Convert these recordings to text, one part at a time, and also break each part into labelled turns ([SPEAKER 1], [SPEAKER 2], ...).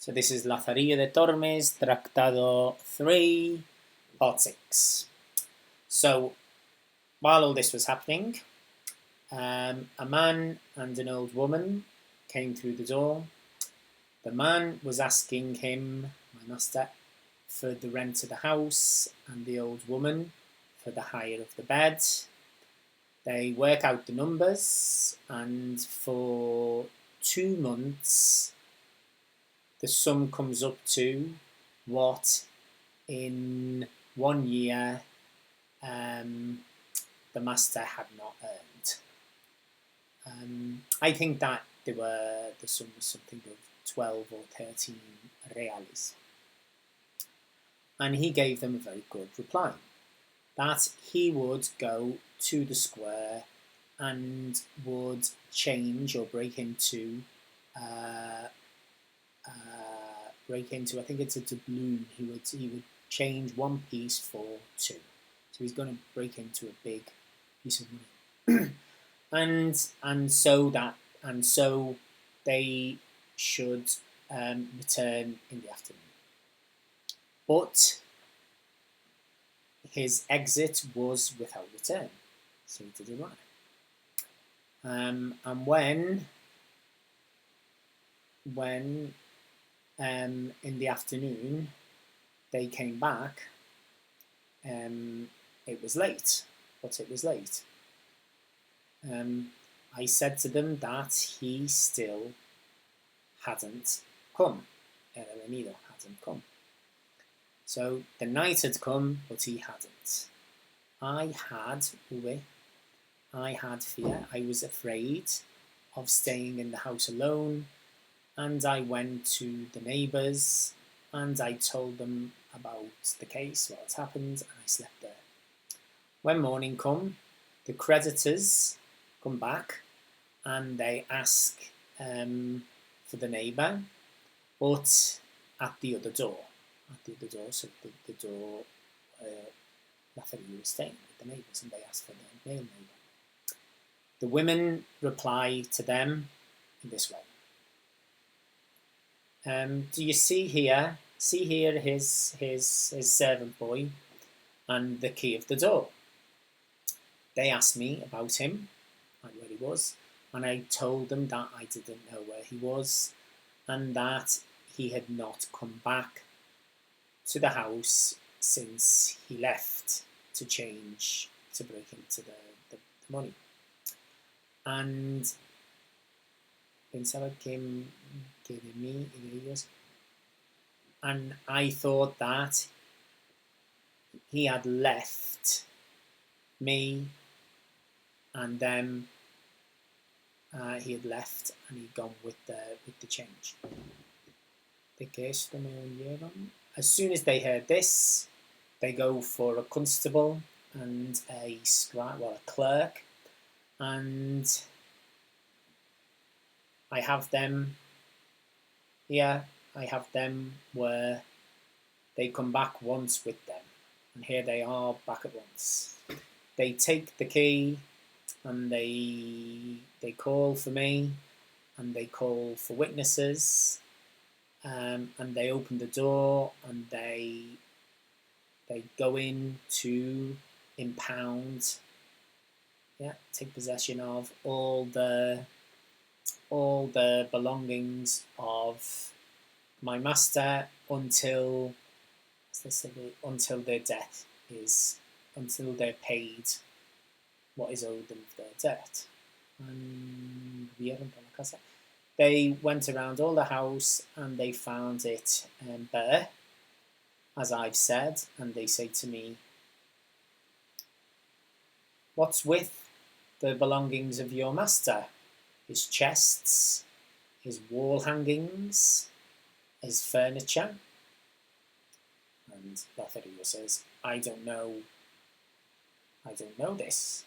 [SPEAKER 1] So this is Lazarillo de Tormes, Tractado 3, part 6. So while all this was happening, a man and an old woman came through the door. The man was asking him, my master, for the rent of the house, and the old woman for the hire of the bed. They work out the numbers, and for 2 months the sum comes up to what in 1 year the master had not earned. I think that the sum was something of 12 or 13 reales. And he gave them a very good reply, that he would go to the square and would change or break into, I think it's a doubloon. He would change one piece for 2. So he's going to break into a big piece of money. and so they should return in the afternoon. But his exit was without return, so he didn't run. And when in the afternoon they came back, it was late. But it was late. I said to them that he still hadn't come. El venido hadn't come. So the night had come, but he hadn't. I had fear. I was afraid of staying in the house alone, and I went to the neighbours and I told them about the case, what had happened, and I slept there. When morning come, the creditors come back and they ask for the neighbour, but at the other door. So the door Lazarillo was staying with the neighbours, and they asked for the male neighbour. The women reply to them in this way. Do you see here? See here his servant boy and the key of the door. They asked me about him, and where he was, and I told them that I didn't know where he was, and that he had not come back to the house since he left to break into the money. And pensaba que de mí y de ellos. And I thought that he had left me and them. He had left and he'd gone with the change. ¿De qué esto me oyeron? As soon as they heard this, they go for a constable and a clerk, and I have them here. I have them where they come back once with them, and here they are back at once. They take the key and they call for me, and they call for witnesses, and they open the door and they go in to impound, take possession of all the belongings of my master until their death is, until they're paid what is owed them of their debt. And they went around all the house and they found it bare, as I've said, and they say to me, "What's with the belongings of your master? His chests, his wall hangings, his furniture?" And Lazarillo says, I don't know this.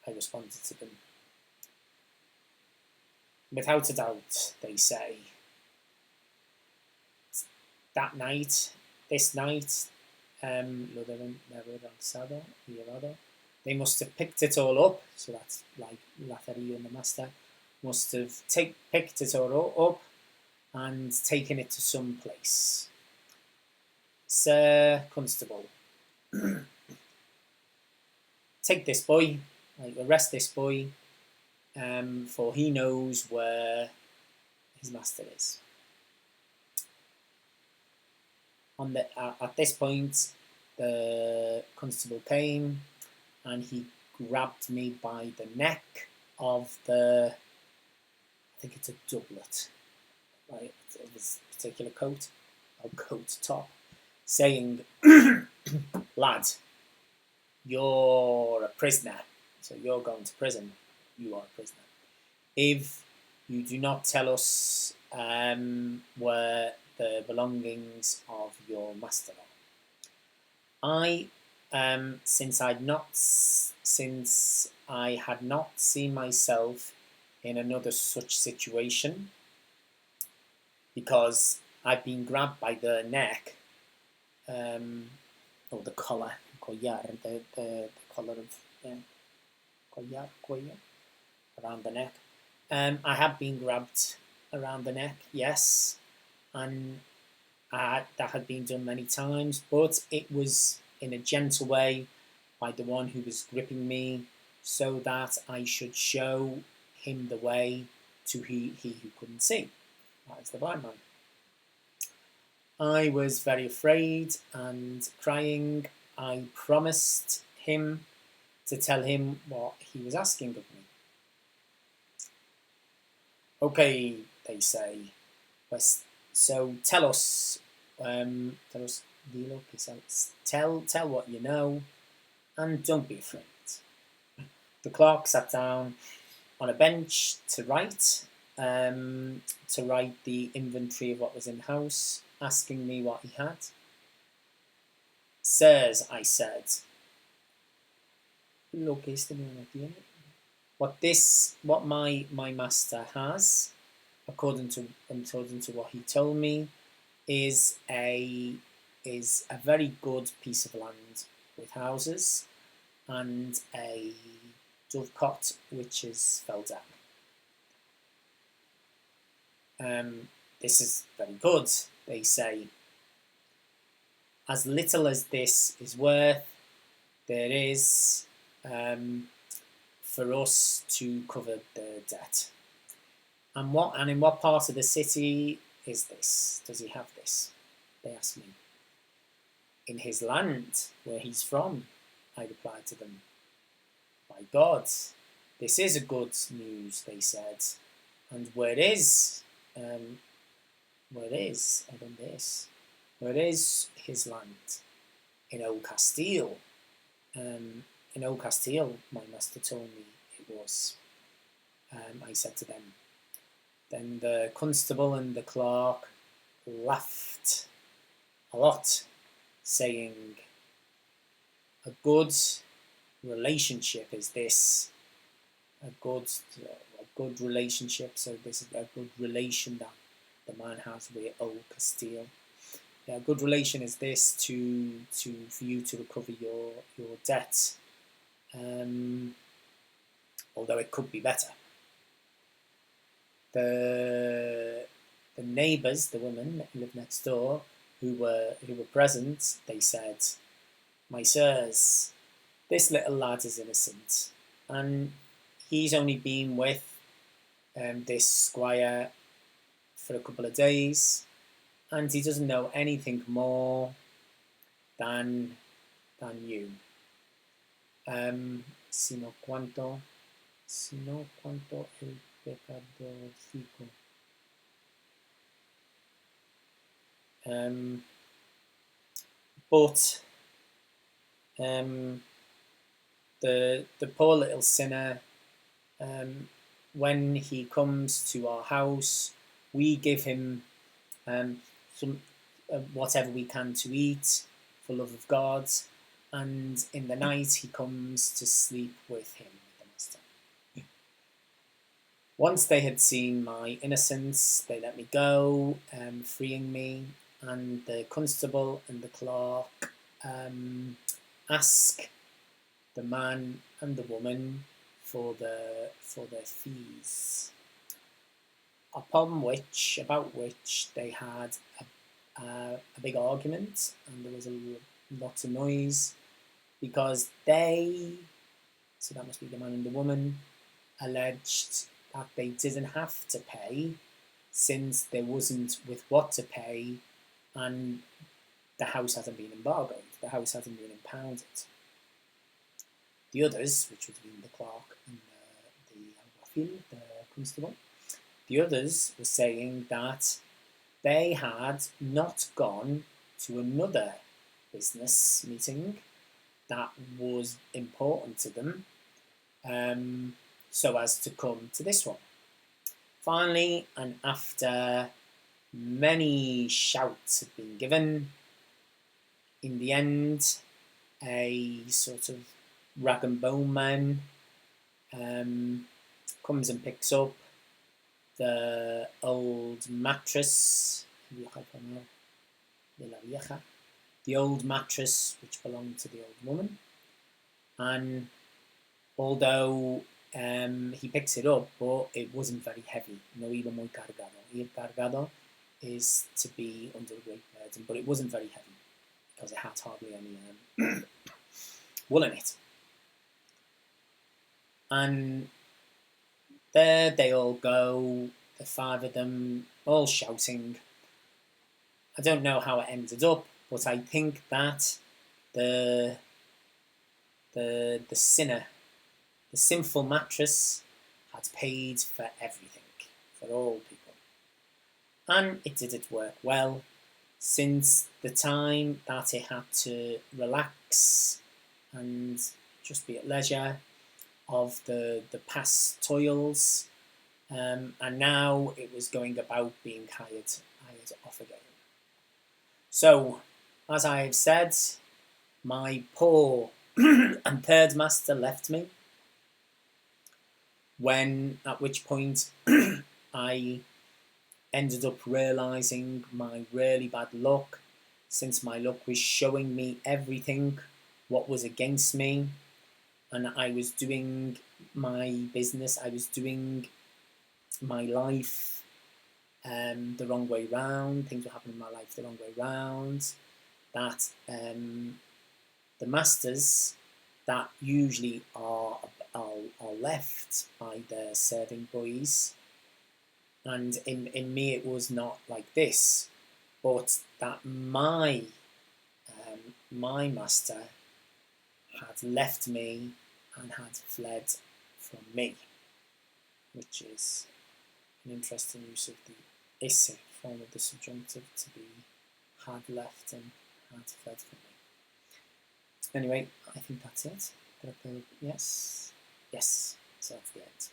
[SPEAKER 1] I responded to them. Without a doubt, they say, this night, they must have picked it all up. So that's like Lazarillo and the master must have picked it all up, and taken it to some place. Sir Constable, take this boy, arrest this boy, for he knows where his master is. At this point, the constable came and he grabbed me by the neck of I think it's a doublet, right, of this particular coat, or coat top, saying, lad, you're a prisoner, so you're going to prison. You are a prisoner. If you do not tell us where the belongings of your master are, since I had not seen myself in another such situation, because I've been grabbed by the neck, or the collar, the collar of collar, around the neck. I have been grabbed around the neck, yes, and that had been done many times, but it was in a gentle way by the one who was gripping me, so that I should show him the way to he who couldn't see. That is the blind man. I was very afraid and crying. I promised him to tell him what he was asking of me. Okay, they say. So tell us, tell what you know, and don't be afraid. The clerk sat down on a bench to write the inventory of what was in the house, asking me what he had. Sirs, I said, what my master has, according to what he told me, is a very good piece of land with houses and a dovecot which is fell down. This is very good, they say. As little as this is worth, there is for us to cover the debt. And in what part of the city is this? Does he have this? They ask me. In his land, where he's from, I replied to them. By God, this is a good news, they said. And where is his land? In Old Castile. In Old Castile, my master told me it was. I said to them. Then the constable and the clerk laughed a lot, saying, a good relationship is this. A good relationship, so this is a good relation that the man has with Old Castile. A good relation is this for you to recover your debt, although it could be better. The neighbours, the women that lived next door, who were present, they said, my sirs, this little lad is innocent, and he's only been with this squire for a couple of days, and he doesn't know anything more than you. Sino cuanto el pecadorcico. But the poor little sinner, when he comes to our house, we give him some whatever we can to eat for love of God, and in the night he comes to sleep with him, the master. Once they had seen my innocence, they let me go, freeing me, and the constable and the clerk ask the man and the woman for their fees. upon which, about which they had a big argument, and there was lots of noise because they, so that must be the man and the woman, alleged that they didn't have to pay since there wasn't with what to pay, and the house hasn't been embargoed, the house hasn't been impounded. The others, which would have been the clerk and the alguacil, the constable, the others were saying that they had not gone to another business meeting that was important to them, so as to come to this one. Finally, and after many shouts had been given, in the end, a sort of rag and bone man comes and picks up the old mattress, the old mattress which belonged to the old woman, and although he picks it up, but it wasn't very heavy. No iba muy cargado. Ir cargado is to be under a great burden, but it wasn't very heavy because it had hardly any wool in it. And there they all go, the five of them, all shouting. I don't know how it ended up, but I think that the sinner, the sinful mattress, had paid for everything, for all people. And it didn't work well, since the time that it had to relax and just be at leisure of the past toils, and now it was going about being hired off again. So, as I have said, my poor and third master left me, at which point I ended up realising my really bad luck, since my luck was showing me everything what was against me, and I was doing my business, I was doing my life the wrong way round, things were happening in my life the wrong way round, that the masters that usually are left by the serving boys, and in me it was not like this, but that my master had left me and had fled from me, which is an interesting use of the isse form of the subjunctive, to be had left and had fled from me. Anyway, I think that's it. Yes, so that's the end.